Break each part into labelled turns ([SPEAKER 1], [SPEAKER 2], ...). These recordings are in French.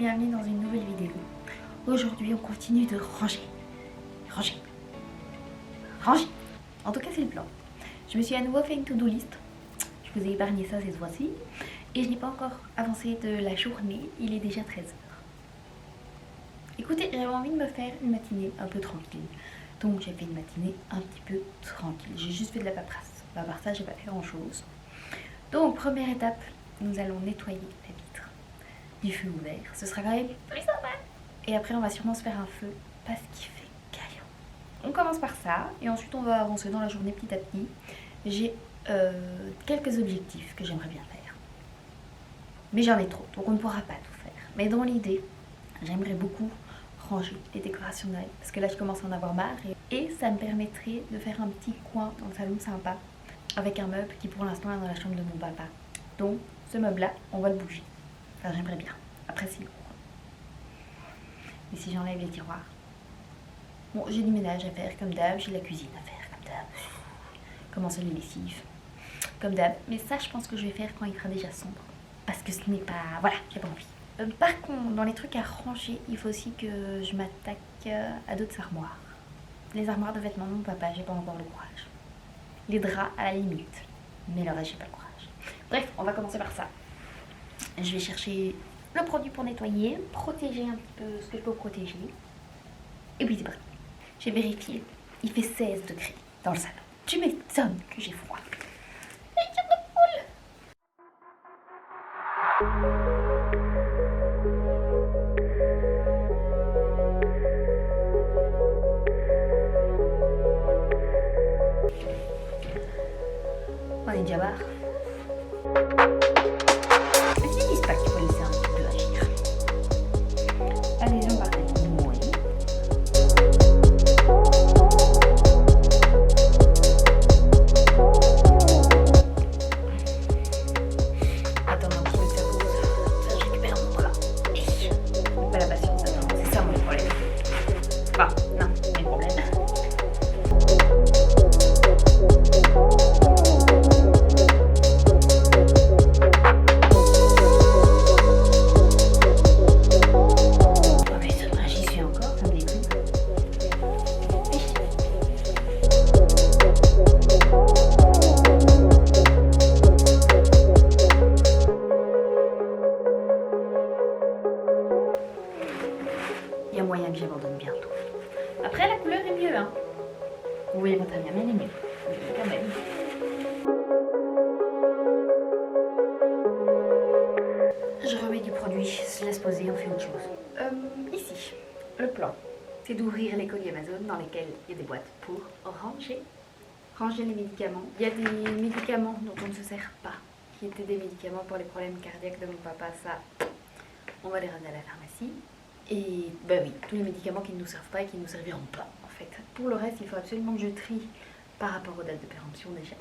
[SPEAKER 1] bienvenue dans une nouvelle vidéo. Aujourd'hui, on continue de ranger. En tout cas, c'est le plan. Je me suis à nouveau fait une to-do list. Je vous ai épargné ça cette fois-ci. Et je n'ai pas encore avancé de la journée. Il est déjà 13h. Écoutez, j'avais envie de me faire une matinée un peu tranquille. Donc j'ai fait une matinée un petit peu tranquille. J'ai juste fait de la paperasse. À part ça, j'ai pas fait grand-chose. Donc, première étape, nous allons nettoyer la vitre du feu ouvert. Ce sera quand même plus sympa. Et après, on va sûrement se faire un feu parce qu'il fait caillant. On commence par ça et ensuite on va avancer dans la journée petit à petit. J'ai quelques objectifs que j'aimerais bien faire. Mais j'en ai trop, donc on ne pourra pas tout faire. Mais dans l'idée, j'aimerais beaucoup ranger les décorations de Noël. Parce que là, je commence à en avoir marre. Et ça me permettrait de faire un petit coin dans le salon sympa. Avec un meuble qui pour l'instant est dans la chambre de mon papa. Donc ce meuble-là, on va le bouger. Enfin, j'aimerais bien. Après, c'est lourd. Et si j'enlève les tiroirs. Bon, j'ai du ménage à faire comme d'hab. J'ai la cuisine à faire comme d'hab. Commencer les lessives comme d'hab. Mais ça, je pense que je vais faire quand il fera déjà sombre. Parce que ce n'est pas... Voilà, j'ai pas envie. Par contre, dans les trucs à ranger, il faut aussi que je m'attaque à d'autres armoires. Les armoires de vêtements de mon papa, j'ai pas encore le courage. Les draps à la limite. Mais le reste, j'ai pas le courage. Bref, on va commencer par ça. Je vais chercher le produit pour nettoyer, protéger un petit peu ce que je peux protéger. Et puis c'est parti. J'ai vérifié. Il fait 16 degrés dans le salon. Tu m'étonnes que j'ai froid. On est déjà barre. Est-ce qu'ils disent pas qu'il faut laisser un petit peu agir? Allez, on va faire. Oui. Attends un petit peu de cerveau. Ça, je récupère mon bras. Pas la patience, attends. C'est ça mon problème. Enfin, non, c'est mon problème. Il y a moyen que j'abandonne bientôt. Après, la couleur est mieux, hein. Vous voyez pas très bien, mais elle est mieux. Mais quand même. Je remets du produit, je laisse poser, on fait autre chose. Ici, le plan, c'est d'ouvrir les colis Amazon dans lesquels il y a des boîtes pour ranger les médicaments. Il y a des médicaments dont on ne se sert pas, qui étaient des médicaments pour les problèmes cardiaques de mon papa. Ça, on va les ramener à la pharmacie. Et ben oui, tous les médicaments qui ne nous servent pas et qui ne nous serviront pas en fait. Pour le reste, il faut absolument que je trie par rapport aux dates de péremption déjà.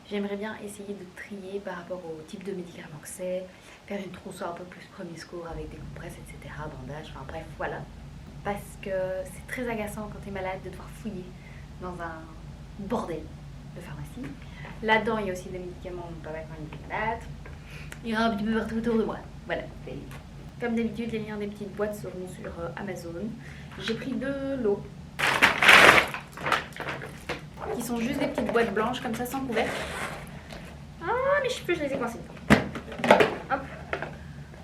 [SPEAKER 1] J'aimerais bien essayer de trier par rapport au type de médicament que c'est, faire une trousse un peu plus premier secours avec des compresses, etc., bandages, enfin bref, voilà. Parce que c'est très agaçant quand tu es malade de devoir fouiller dans un bordel de pharmacie. Là-dedans, il y a aussi des médicaments de mon papa quand il était malade. Il y en a un petit peu partout autour de moi. Voilà. Comme d'habitude, les liens des petites boîtes seront sur Amazon. J'ai pris 2 lots qui sont juste des petites boîtes blanches comme ça sans couvercle. Ah, mes cheveux, je les ai coincés. Hop,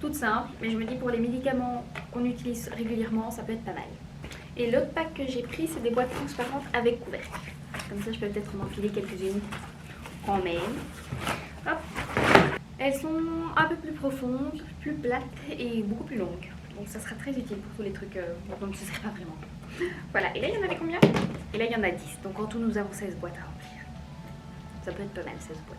[SPEAKER 1] toutes simples, mais je me dis pour les médicaments qu'on utilise régulièrement, ça peut être pas mal. Et l'autre pack que j'ai pris, c'est des boîtes transparentes avec couvercle. Comme ça, je peux peut-être m'enfiler quelques-unes quand même. Hop. Elles sont un peu plus profondes, plus plates et beaucoup plus longues. Donc ça sera très utile pour tous les trucs dont on ne se sert pas vraiment. Voilà, et là il y en avait combien? Et là il y en a 10. Donc en tout nous avons 16 boîtes à remplir. Ça peut être pas mal, 16 boîtes.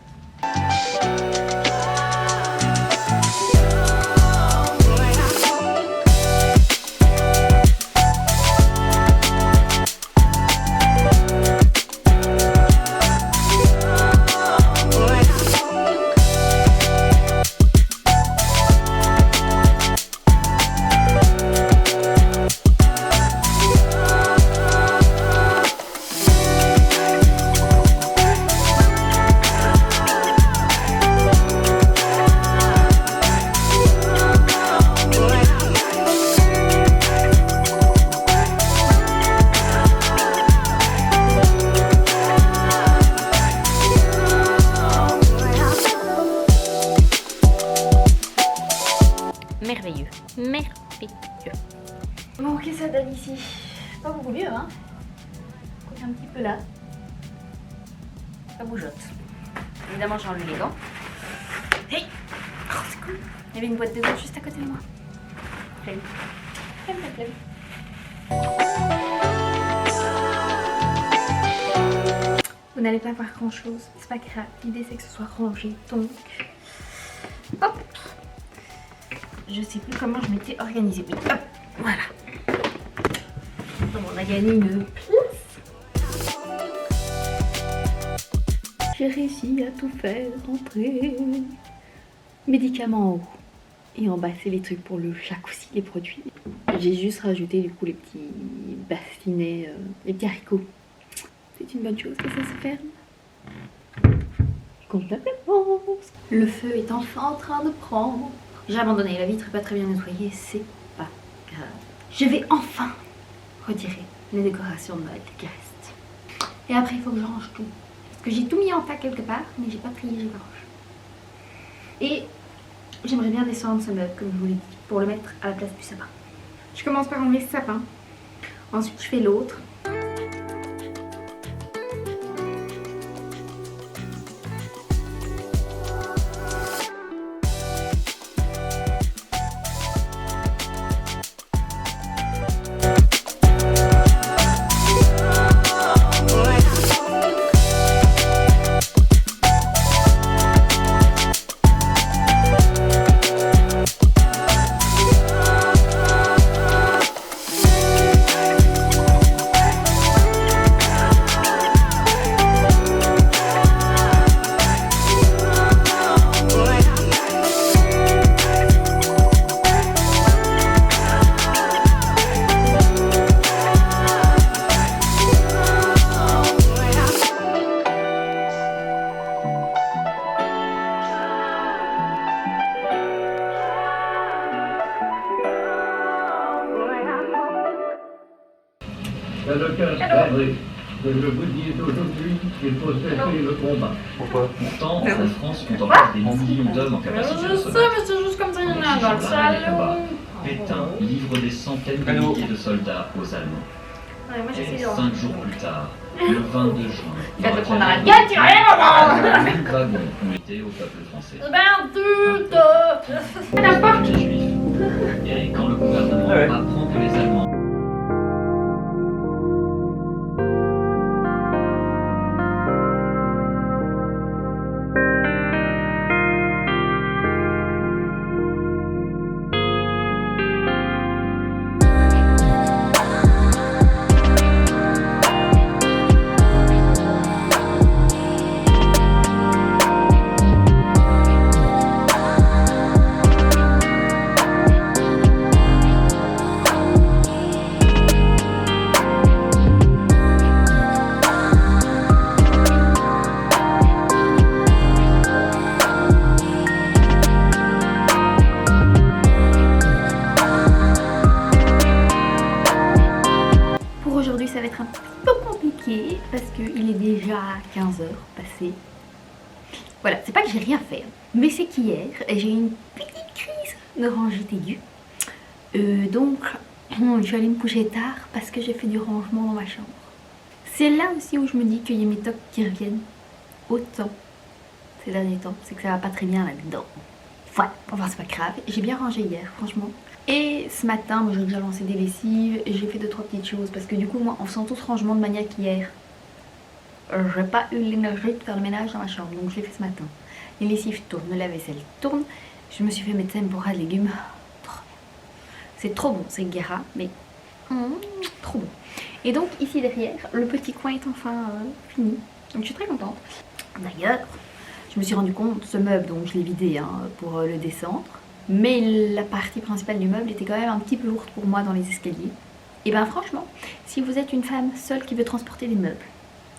[SPEAKER 1] donne ici? Pas beaucoup mieux, hein? Un petit peu là. Ça bougeotte. Évidemment, j'ai enlevé les gants. Hey! Oh, c'est cool. Il y avait une boîte de gants juste à côté de moi. Flemme. Flemme. Vous n'allez pas voir grand chose, c'est pas grave. L'idée c'est que ce soit rangé. Donc, hop! Je sais plus comment je m'étais organisée. Oui, hop! Voilà. Donc, on a gagné une place. J'ai réussi à tout faire rentrer. Médicaments en haut. Et en bas, c'est les trucs pour le jacuzzi, les produits. J'ai juste rajouté du coup les petits bassinets, les petits haricots. C'est une bonne chose que ça se ferme. Complètement. Le feu est enfin en train de prendre. J'ai abandonné, la vitre est pas très bien nettoyée, c'est pas grave. Je vais enfin retirer les décorations de Noël qui restent. Et après, il faut que je range tout. Parce que j'ai tout mis en tas quelque part, mais j'ai pas trié, j'ai pas rangé. Et j'aimerais bien descendre ce meuble, comme je vous l'ai dit, pour le mettre à la place du sapin. Je commence par enlever ce sapin. Ensuite, je fais l'autre.
[SPEAKER 2] C'est le 15 avril que je vous dis aujourd'hui qu'il faut cesser le combat.
[SPEAKER 3] Pourquoi?
[SPEAKER 4] Pourtant, en France, on emporte des millions d'hommes en capacité de se battre.
[SPEAKER 1] mais c'est juste comme ça, il y en a dans le salon.
[SPEAKER 4] Pétain livre des centaines de milliers de soldats aux Allemands.
[SPEAKER 1] Ouais, moi
[SPEAKER 4] Et
[SPEAKER 1] j'essaie de
[SPEAKER 4] 5 jours plus tard, le 22 juin,
[SPEAKER 1] Faites
[SPEAKER 4] dans
[SPEAKER 1] prendre
[SPEAKER 4] la
[SPEAKER 1] la
[SPEAKER 4] caverne,
[SPEAKER 1] gueule, tu rien
[SPEAKER 4] 1000 wagons ont été au peuple français.
[SPEAKER 1] Ben tu n'importe.
[SPEAKER 4] Les Juifs. Et quand le gouvernement
[SPEAKER 3] Ah ouais.
[SPEAKER 4] apprend que les Allemands
[SPEAKER 1] Ça va être un petit peu compliqué parce qu'il est déjà 15h passé. Voilà, c'est pas que j'ai rien fait, mais c'est qu'hier j'ai eu une petite crise de rangée aiguë. Donc, je suis allée me coucher tard parce que j'ai fait du rangement dans ma chambre. C'est là aussi où je me dis qu'il y a mes tocs qui reviennent autant ces derniers temps. C'est que ça va pas très bien là-dedans. Voilà, enfin c'est pas grave. J'ai bien rangé hier, franchement. Et ce matin, moi j'ai déjà lancé des lessives, j'ai fait 2-3 petites choses parce que du coup moi en faisant tout ce rangement de maniaque hier, j'ai pas eu l'énergie de faire le ménage dans ma chambre, donc je l'ai fait ce matin. Les lessives tournent, la vaisselle tourne, je me suis fait mettre tempura de légumes, trop bien. C'est trop bon, c'est Guerra, mais trop bon. Et donc ici derrière, le petit coin est enfin fini, donc je suis très contente. D'ailleurs, je me suis rendu compte, ce meuble, donc je l'ai vidé pour le descendre. Mais la partie principale du meuble était quand même un petit peu lourde pour moi dans les escaliers. Et ben franchement, si vous êtes une femme seule qui veut transporter des meubles,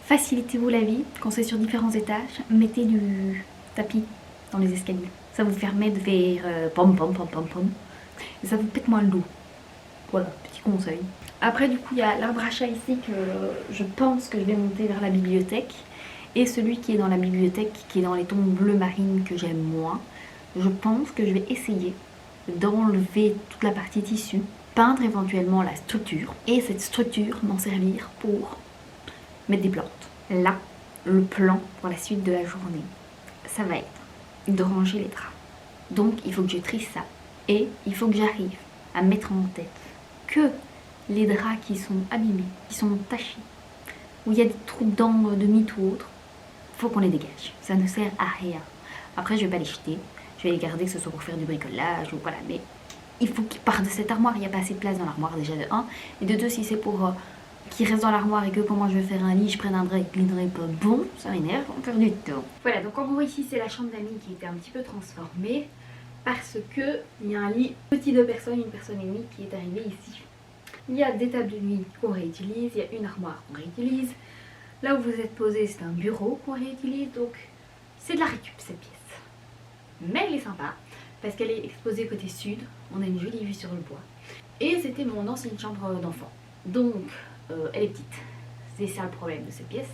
[SPEAKER 1] facilitez-vous la vie. Quand c'est sur différents étages, mettez du tapis dans les escaliers. Ça vous permet de faire pom pom pom pom pom. Et ça vous pète moins le dos. Voilà, petit conseil. Après du coup il y a l'arbre à chat ici que je pense que je vais monter vers la bibliothèque. Et celui qui est dans la bibliothèque, qui est dans les tons bleu marine que j'aime moins. Je pense que je vais essayer d'enlever toute la partie tissu peindre éventuellement la structure et cette structure m'en servir pour mettre des plantes. Là, le plan pour la suite de la journée, ça va être de ranger les draps. Donc il faut que je trie ça et il faut que j'arrive à mettre en tête que les draps qui sont abîmés, qui sont tachés, où il y a des trous d'encre, de mythe ou autre, faut qu'on les dégage. Ça ne sert à rien. Après, je vais pas les jeter. Je vais les garder, que ce soit pour faire du bricolage ou voilà. Mais il faut qu'ils partent de cette armoire. Il n'y a pas assez de place dans l'armoire déjà de 1. Et de 2, si c'est pour qu'ils restent dans l'armoire et que quand moi je vais faire un lit, je prenne un drap et que le drap est pas bon, ça m'énerve, on perd du temps. Voilà, donc en gros ici c'est la chambre d'amis qui était un petit peu transformée parce que il y a un lit petit de personnes, une personne et demie qui est arrivé ici. Il y a des tables de nuit qu'on réutilise, il y a une armoire qu'on réutilise. Là où vous êtes posé, c'est un bureau qu'on réutilise, donc c'est de la récup cette pièce. Mais elle est sympa, parce qu'elle est exposée côté sud, on a une jolie vue sur le bois. Et c'était mon ancienne chambre d'enfant, donc elle est petite. C'est ça le problème de cette pièce.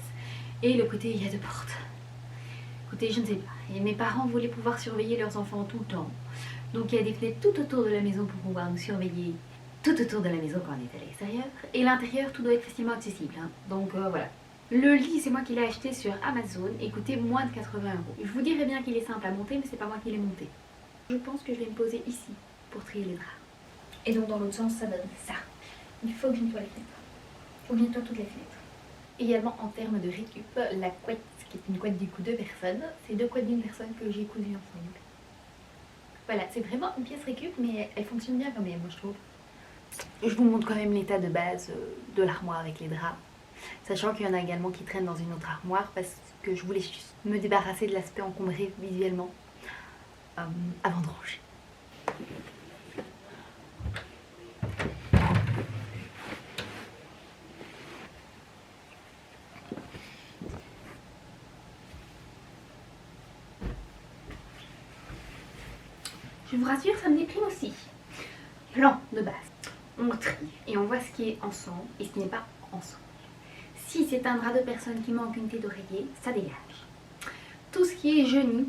[SPEAKER 1] Et le côté, il y a 2 portes. Écoutez, je ne sais pas, et mes parents voulaient pouvoir surveiller leurs enfants tout le temps. Donc il y a des fenêtres tout autour de la maison pour pouvoir nous surveiller tout autour de la maison quand on est à l'extérieur. Et l'intérieur, tout doit être facilement accessible, hein. Donc voilà. Le lit, c'est moi qui l'ai acheté sur Amazon et coûtait moins de 80 €. Je vous dirais bien qu'il est simple à monter, mais c'est pas moi qui l'ai monté. Je pense que je vais me poser ici pour trier les draps. Et donc dans l'autre sens, ça donne ça. Il faut que je nettoie les fenêtres. Il faut que je nettoie toutes les fenêtres. Également en termes de récup, la couette, qui est une couette du coup de personne, c'est 2 couettes d'une personne que j'ai cousues ensemble. Voilà, c'est vraiment une pièce récup, mais elle fonctionne bien quand même, moi je trouve. Je vous montre quand même l'état de base de l'armoire avec les draps. Sachant qu'il y en a également qui traînent dans une autre armoire parce que je voulais juste me débarrasser de l'aspect encombré visuellement avant de ranger. Je vous rassure, ça me déprime aussi. Plan de base. On trie et on voit ce qui est ensemble et ce qui n'est pas ensemble. Si c'est un drap de personne qui manque une tête d'oreiller, ça dégage. Tout ce qui est jauni,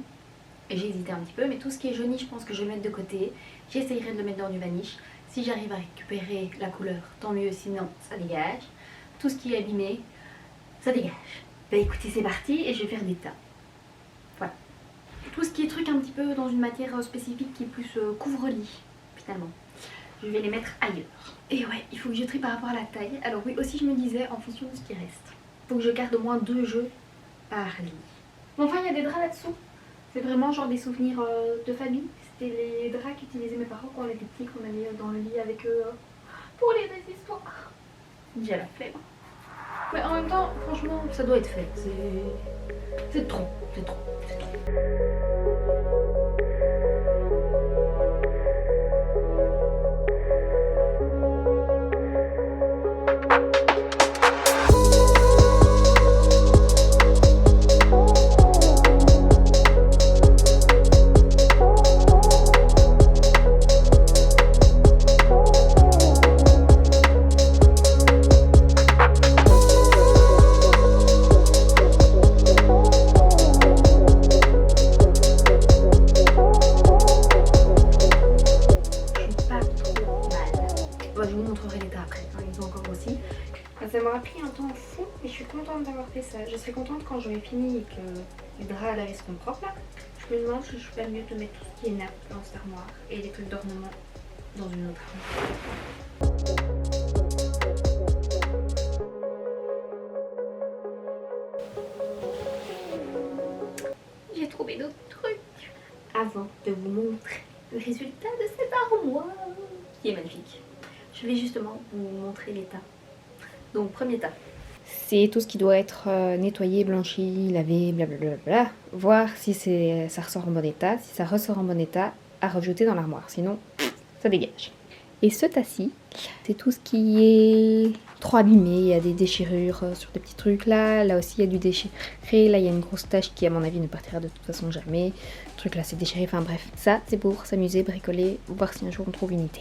[SPEAKER 1] j'ai hésité un petit peu, mais tout ce qui est jauni, je pense que je vais mettre de côté. J'essayerai de le mettre dans du vanish. Si j'arrive à récupérer la couleur, tant mieux, sinon ça dégage. Tout ce qui est abîmé, ça dégage. Bah écoutez, c'est parti et je vais faire des tas. Voilà. Tout ce qui est truc un petit peu dans une matière spécifique qui est plus couvre-lit, finalement. Je vais les mettre ailleurs. Et ouais, il faut que je trie par rapport à la taille. Alors oui, aussi je me disais, en fonction de ce qui reste, il faut que je garde au moins 2 jeux par lit. Bon, enfin, il y a des draps là-dessous. C'est vraiment genre des souvenirs de famille. C'était les draps qu'utilisaient mes parents quand on était petits, qu'on allait dans le lit avec eux pour lire des histoires. J'ai la flemme. Mais en même temps, franchement, ça doit être fait. C'est trop, c'est trop, c'est trop. Ça m'aura pris un temps fou, mais je suis contente d'avoir fait ça. Je serai contente quand j'aurai fini et que les draps là, ils seront propres là. Je me demande si je ferais mieux de mettre tout ce qui est nappe dans cette armoire et les trucs d'ornement dans une autre armoire. J'ai trouvé d'autres trucs avant de vous montrer le résultat de cette armoire qui est magnifique. Je vais justement vous montrer l'état. Donc premier état, c'est tout ce qui doit être nettoyé, blanchi, lavé, blablabla. Voir si ça ressort en bon état. Si ça ressort en bon état, à rejeter dans l'armoire. Sinon, ça dégage. Et ce tas-ci, c'est tout ce qui est trop abîmé. Il y a des déchirures sur des petits trucs là. Là aussi, il y a du déchiré. Là, il y a une grosse tache qui, à mon avis, ne partira de toute façon jamais. Le truc là, c'est déchiré. Enfin bref, ça, c'est pour s'amuser, bricoler, voir si un jour on trouve une idée.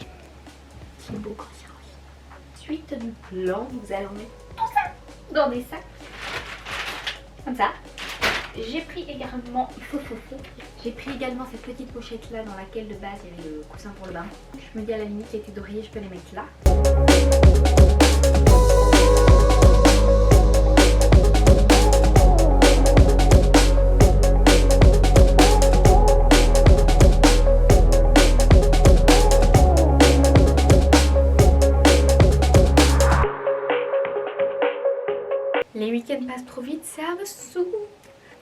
[SPEAKER 1] C'est beau quand c'est rose. Suite du plan, nous allons mettre tout ça dans des sacs. Comme ça. J'ai pris également cette petite pochette là dans laquelle de base il y avait le coussin pour le bain. Je me dis à la limite, les têtes d'oreiller, je peux les mettre là. Les week-ends passent trop vite, ça me saoule.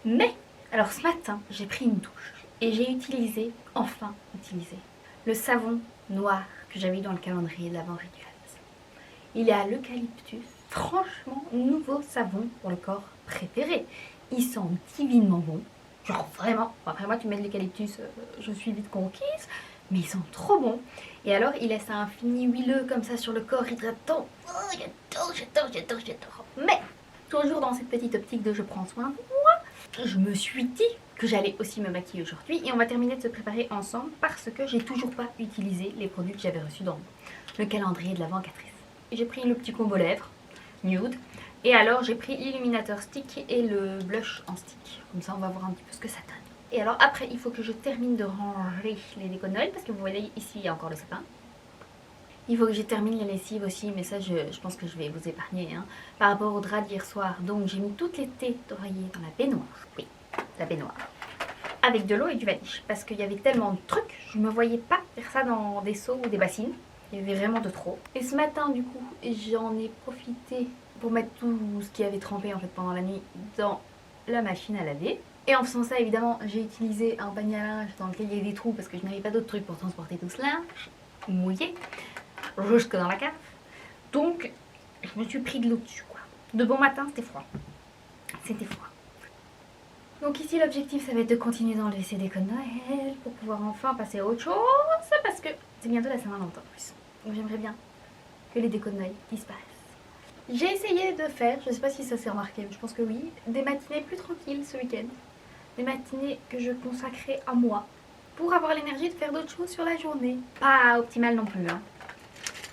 [SPEAKER 1] Mais, alors ce matin, j'ai pris une douche et j'ai enfin utilisé, le savon noir que j'avais dans le calendrier de l'Avent Rituals. Il est à l'eucalyptus. Franchement, nouveau savon pour le corps préféré. Il sent divinement bon. Genre vraiment, après moi tu mets de l'eucalyptus, je suis vite conquise. Mais il sent trop bon. Et alors il laisse un fini huileux comme ça sur le corps hydratant. Oh, j'adore. Mais toujours dans cette petite optique de je prends soin de moi, je me suis dit que j'allais aussi me maquiller aujourd'hui. Et on va terminer de se préparer ensemble parce que j'ai toujours pas utilisé les produits que j'avais reçus dans le calendrier de l'Avent Catrice. J'ai pris le petit combo lèvres, nude. Et alors j'ai pris l'illuminateur stick et le blush en stick. Comme ça on va voir un petit peu ce que ça donne. Et alors après il faut que je termine de ranger les décos de Noël parce que vous voyez ici il y a encore le sapin. Il faut que je termine les lessives aussi, mais ça je pense que je vais vous épargner hein, par rapport au drap d'hier soir. Donc j'ai mis toutes les têtes d'oreiller dans la baignoire. Oui, la baignoire. Avec de l'eau et du vanish. Parce qu'il y avait tellement de trucs, je ne me voyais pas faire ça dans des seaux ou des bassines. Il y avait vraiment de trop. Et ce matin du coup, j'en ai profité pour mettre tout ce qui avait trempé en fait pendant la nuit dans la machine à laver. Et en faisant ça évidemment, j'ai utilisé un panier à linge dans lequel il y avait des trous parce que je n'avais pas d'autres trucs pour transporter tout ce linge mouillé jusque dans la cave. Donc je me suis pris de l'eau dessus quoi. De bon matin c'était froid. C'était froid. Donc ici l'objectif ça va être de continuer d'enlever ces décos de Noël pour pouvoir enfin passer à autre chose parce que c'est bientôt la Saint-Valentin en plus. Donc j'aimerais bien que les décos de Noël disparaissent. J'ai essayé de faire, je sais pas si ça s'est remarqué, mais je pense que oui, des matinées plus tranquilles ce week-end. Des matinées que je consacrais à moi pour avoir l'énergie de faire d'autres choses sur la journée. Pas optimal non plus hein.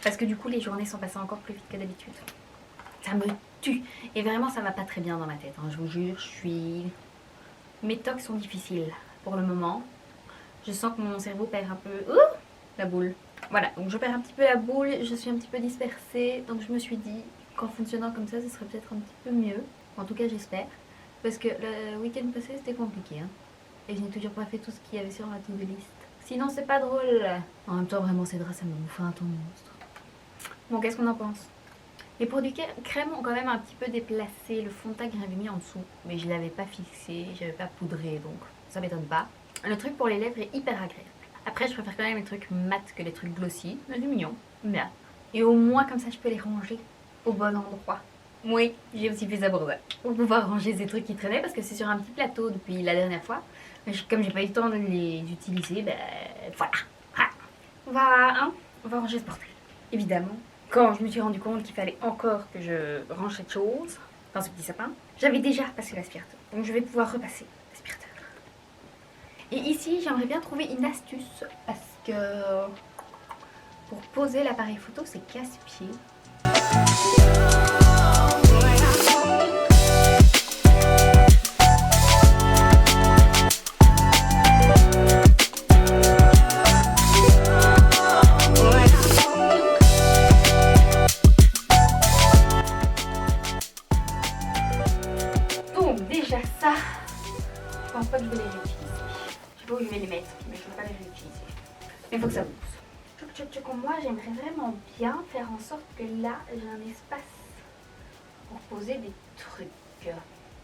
[SPEAKER 1] Parce que du coup les journées sont passées encore plus vite que d'habitude. Ça me tue. Et vraiment ça va pas très bien dans ma tête hein. Je vous jure, mes tocs sont difficiles pour le moment. Je sens que mon cerveau perd un peu la boule. Voilà, donc je perds un petit peu la boule, je suis un petit peu dispersée. Donc je me suis dit qu'en fonctionnant comme ça, ce serait peut-être un petit peu mieux. En tout cas j'espère. Parce que le week-end passé c'était compliqué hein. Et je n'ai toujours pas fait tout ce qu'il y avait sur ma to-do list. Sinon c'est pas drôle. En même temps vraiment ces draps ça me bouffe un temps monstre. Bon, qu'est-ce qu'on en pense? Les produits crème ont quand même un petit peu déplacé le fond de teint que j'avais mis en dessous. Mais je l'avais pas fixé, j'avais pas poudré, donc ça m'étonne pas. Le truc pour les lèvres est hyper agréable. Après je préfère quand même les trucs mat que les trucs glossy. Mais c'est mignon, bien. Et au moins comme ça je peux les ranger au bon endroit. Oui, j'ai aussi fait ça pour pouvoir ranger ces trucs qui traînaient parce que c'est sur un petit plateau depuis la dernière fois. Mais comme j'ai pas eu le temps de les utiliser, ben voilà. On va ranger ce portrait. Évidemment, quand je me suis rendu compte qu'il fallait encore que je range cette chose dans ce petit sapin, j'avais déjà passé l'aspirateur. Donc je vais pouvoir repasser l'aspirateur. Et ici, j'aimerais bien trouver une astuce parce que pour poser l'appareil photo, c'est casse-pied. Donc déjà ça, je pense pas que je vais les réutiliser. Je sais pas où je vais les mettre, mais je ne vais pas les réutiliser. Mais il faut que ça pousse. Moi j'aimerais vraiment bien faire en sorte que là j'ai un espace pour poser des trucs.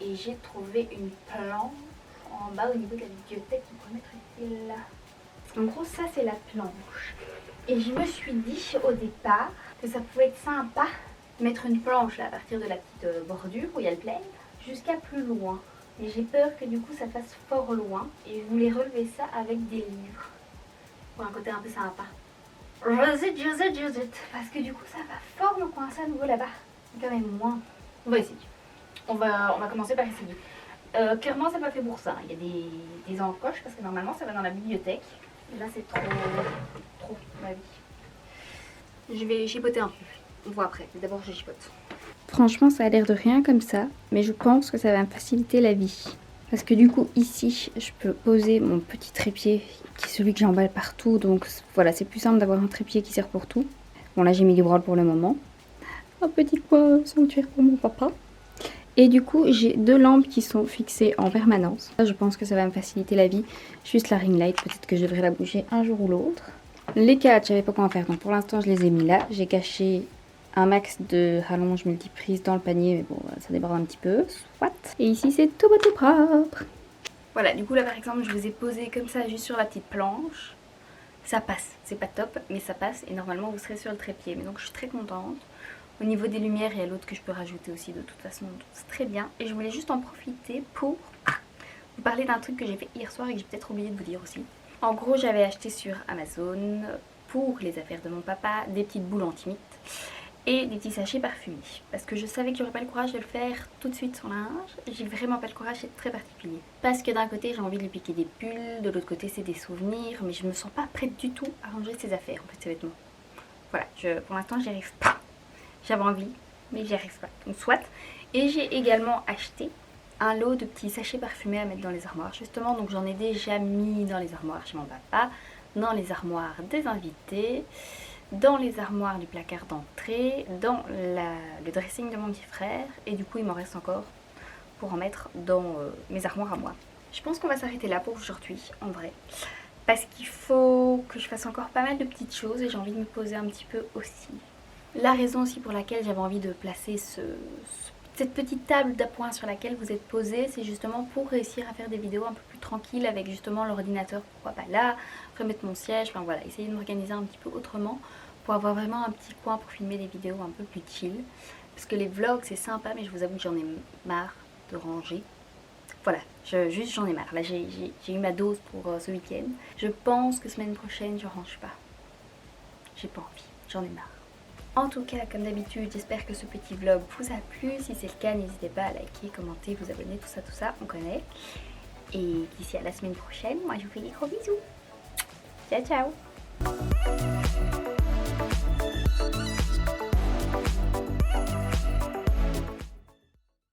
[SPEAKER 1] Et j'ai trouvé une planche en bas au niveau de la bibliothèque qui pourrait être utile là. En gros ça c'est la planche. Et je me suis dit au départ que ça pouvait être sympa de mettre une planche là à partir de la petite bordure où il y a le plaid jusqu'à plus loin. Et j'ai peur que du coup ça fasse fort loin. Et je voulais relever ça avec des livres. Pour un côté un peu sympa. J'hésite. Parce que du coup ça va fort me coincer à nouveau là-bas. Quand même moins. On va essayer. On va commencer par essayer. Clairement c'est pas fait pour ça. Il y a des encoches parce que normalement ça va dans la bibliothèque. Et là c'est trop ma vie. Je vais chipoter un peu. On voit après. Mais d'abord je chipote.
[SPEAKER 3] Franchement ça a l'air de rien comme ça. Mais je pense que ça va me faciliter la vie.
[SPEAKER 1] Parce que du coup ici je peux poser mon petit trépied qui est celui que j'emballe partout. Donc voilà, c'est plus simple d'avoir un trépied qui sert pour tout. Bon là j'ai mis du brol pour le moment. Un petit coin sanctuaire pour mon papa. Et du coup j'ai 2 lampes qui sont fixées en permanence. Là, je pense que ça va me faciliter la vie. Juste la ring light, peut-être que je devrais la bouger un jour ou l'autre. Les cadres, je savais pas quoi en faire, donc pour l'instant je les ai mis là. J'ai caché un max de rallonge multiprise dans le panier, mais bon ça déborde un petit peu, soit. Et ici c'est tout beau tout propre. Voilà, du coup là par exemple je vous ai posé comme ça juste sur la petite planche. Ça passe, c'est pas top, mais ça passe et normalement vous serez sur le trépied. Mais donc je suis très contente. Au niveau des lumières, il y a l'autre que je peux rajouter aussi de toute façon, donc c'est très bien. Et je voulais juste en profiter pour vous parler d'un truc que j'ai fait hier soir et que j'ai peut-être oublié de vous dire aussi. En gros, j'avais acheté sur Amazon, pour les affaires de mon papa, des petites boules anti-mythes et des petits sachets parfumés. Parce que je savais que j'aurais pas le courage de le faire tout de suite sans linge. J'ai vraiment pas le courage, c'est très particulier. Parce que d'un côté, j'ai envie de lui piquer des pulls, de l'autre côté, c'est des souvenirs, mais je me sens pas prête du tout à ranger ses affaires, en fait, ses vêtements. Voilà, pour l'instant, j'y arrive pas. J'avais envie, mais j'y arrive pas. Donc soit. Et j'ai également acheté un lot de petits sachets parfumés à mettre dans les armoires. Justement, donc j'en ai déjà mis dans les armoires chez mon papa, dans les armoires des invités, dans les armoires du placard d'entrée, dans le dressing de mon petit frère. Et du coup, il m'en reste encore pour en mettre dans mes armoires à moi. Je pense qu'on va s'arrêter là pour aujourd'hui, en vrai. Parce qu'il faut que je fasse encore pas mal de petites choses et j'ai envie de me poser un petit peu aussi. La raison aussi pour laquelle j'avais envie de placer cette petite table d'appoint sur laquelle vous êtes posé, c'est justement pour réussir à faire des vidéos un peu plus tranquilles avec justement l'ordinateur, pourquoi pas là, remettre mon siège, enfin voilà, essayer de m'organiser un petit peu autrement pour avoir vraiment un petit coin pour filmer des vidéos un peu plus chill. Parce que les vlogs c'est sympa, mais je vous avoue que j'en ai marre de ranger. Voilà, juste j'en ai marre. Là j'ai eu ma dose pour ce week-end. Je pense que semaine prochaine je range pas. J'ai pas envie, j'en ai marre. En tout cas, comme d'habitude, j'espère que ce petit vlog vous a plu. Si c'est le cas, n'hésitez pas à liker, commenter, vous abonner, tout ça, on connaît. Et d'ici à la semaine prochaine, moi je vous fais des gros bisous. Ciao, ciao!